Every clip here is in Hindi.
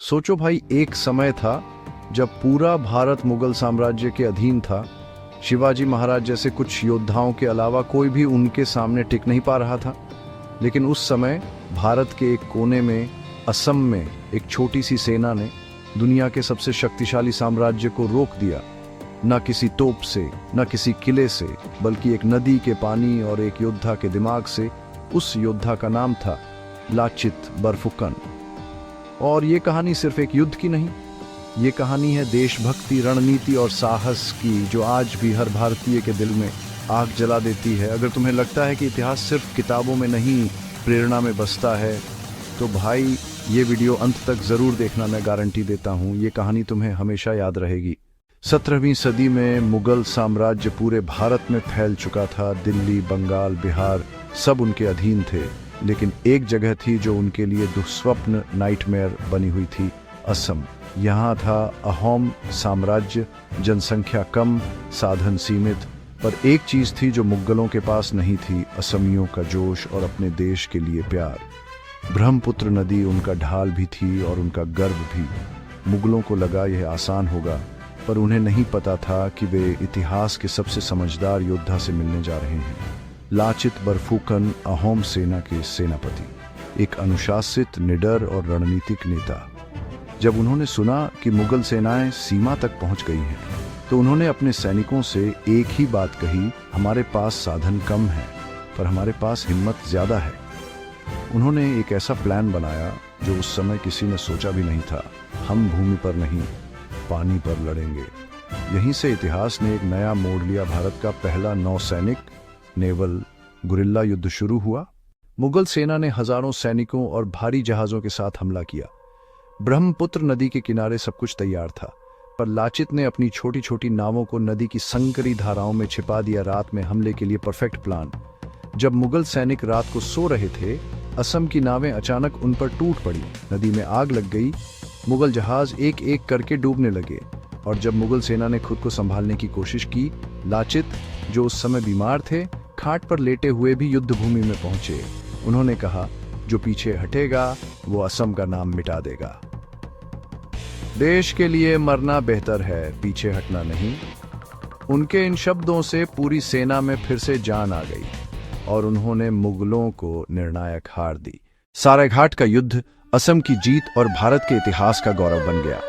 सोचो भाई, एक समय था जब पूरा भारत मुगल साम्राज्य के अधीन था। शिवाजी महाराज जैसे कुछ योद्धाओं के अलावा कोई भी उनके सामने टिक नहीं पा रहा था। लेकिन उस समय भारत के एक कोने में, असम में, एक छोटी सी सेना ने दुनिया के सबसे शक्तिशाली साम्राज्य को रोक दिया। न किसी तोप से, न किसी किले से, बल्कि एक नदी के पानी और एक योद्धा के दिमाग से। उस योद्धा का नाम था लाचित बरफुकन। और ये कहानी सिर्फ एक युद्ध की नहीं, ये कहानी है देशभक्ति, रणनीति और साहस की, जो आज भी हर भारतीय के दिल में आग जला देती है। अगर तुम्हें लगता है कि इतिहास सिर्फ किताबों में नहीं, प्रेरणा में बसता है, तो भाई ये वीडियो अंत तक जरूर देखना। मैं गारंटी देता हूँ ये कहानी तुम्हें हमेशा याद रहेगी। 17वीं सदी में मुगल साम्राज्य पूरे भारत में फैल चुका था। दिल्ली, बंगाल, बिहार सब उनके अधीन थे। लेकिन एक जगह थी जो उनके लिए दुस्वप्न, नाइटमेयर बनी हुई थी, असम। यहाँ था अहोम साम्राज्य, जनसंख्या कम, साधन सीमित, पर एक चीज थी जो मुगलों के पास नहीं थी, असमियों का जोश और अपने देश के लिए प्यार। ब्रह्मपुत्र नदी उनका ढाल भी थी और उनका गर्व भी। मुगलों को लगा यह आसान होगा, पर उन्हें नहीं पता था कि वे इतिहास के सबसे समझदार योद्धा से मिलने जा रहे हैं। लाचित बरफुकन अहोम सेना के सेनापति, एक अनुशासित, निडर और रणनीतिक नेता। जब उन्होंने सुना कि मुगल सेनाएं सीमा तक पहुंच गई हैं, तो उन्होंने अपने सैनिकों से एक ही बात कही, हमारे पास साधन कम है, पर हमारे पास हिम्मत ज्यादा है। उन्होंने एक ऐसा प्लान बनाया जो उस समय किसी ने सोचा भी नहीं था। हम भूमि पर नहीं, पानी पर लड़ेंगे। यहीं से इतिहास ने एक नया मोड़ लिया। भारत का पहला नौसैनिक नेवल गुरिल्ला युद्ध शुरू हुआ। मुगल सेना ने हजारों सैनिकों और भारी जहाजों के साथ हमला किया। ब्रह्मपुत्र नदी के किनारे सब कुछ तैयार था, पर लाचित ने अपनी छोटी छोटी नावों को नदी की संकरी धाराओं में छिपा दिया। रात में हमले के लिए परफेक्ट प्लान। जब मुगल सैनिक रात को सो रहे थे, असम की नावें अचानक उन पर टूट पड़ी। नदी में आग लग गई। मुगल जहाज एक एक करके डूबने लगे। और जब मुगल सेना ने खुद को संभालने की कोशिश की, लाचित, जो उस समय बीमार थे, खाट पर लेटे हुए भी युद्ध भूमि में पहुंचे। उन्होंने कहा, जो पीछे हटेगा वो असम का नाम मिटा देगा। देश के लिए मरना बेहतर है, पीछे हटना नहीं। उनके इन शब्दों से पूरी सेना में फिर से जान आ गई और उन्होंने मुगलों को निर्णायक हार दी। सरायघाट का युद्ध असम की जीत और भारत के इतिहास का गौरव बन गया।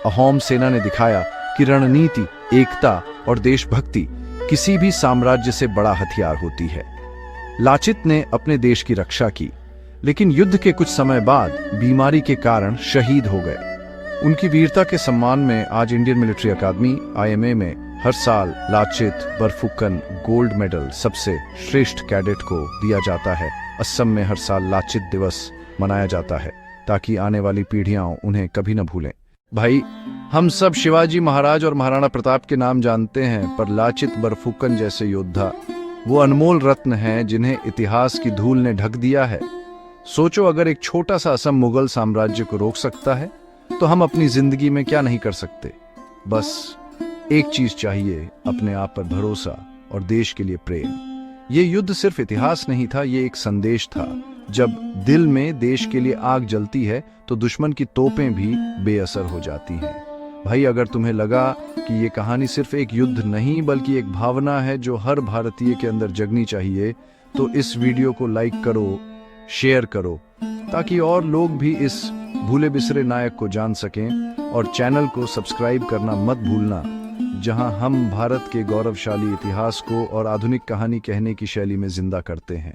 अहोम सेना ने दिखाया कि रणनीति, एकता और देशभक्ति किसी भी साम्राज्य से बड़ा हथियार होती है। लाचित ने अपने देश की रक्षा की, लेकिन युद्ध के कुछ समय बाद बीमारी के कारण शहीद हो गए। उनकी वीरता के सम्मान में आज इंडियन मिलिट्री अकादमी IMA में हर साल लाचित बरफुकन गोल्ड मेडल सबसे श्रेष्ठ कैडेट को दिया जाता है। असम में हर साल लाचित दिवस मनाया जाता है ताकि आने वाली पीढ़ियां उन्हें कभी न भूलें। भाई, हम सब शिवाजी महाराज और महाराणा प्रताप के नाम जानते हैं, पर लाचित बरफुकन जैसे योद्धा वो अनमोल रत्न हैं जिन्हें इतिहास की धूल ने ढक दिया है। सोचो, अगर एक छोटा सा असम मुगल साम्राज्य को रोक सकता है, तो हम अपनी जिंदगी में क्या नहीं कर सकते। बस एक चीज चाहिए, अपने आप पर भरोसा और देश के लिए प्रेम। ये युद्ध सिर्फ इतिहास नहीं था, ये एक संदेश था। जब दिल में देश के लिए आग जलती है, तो दुश्मन की तोपें भी बेअसर हो जाती हैं। भाई, अगर तुम्हें लगा कि ये कहानी सिर्फ एक युद्ध नहीं, बल्कि एक भावना है जो हर भारतीय के अंदर जगनी चाहिए, तो इस वीडियो को लाइक करो, शेयर करो, ताकि और लोग भी इस भूले बिसरे नायक को जान सकें। और चैनल को सब्सक्राइब करना मत भूलना, जहां हम भारत के गौरवशाली इतिहास को और आधुनिक कहानी कहने की शैली में जिंदा करते हैं।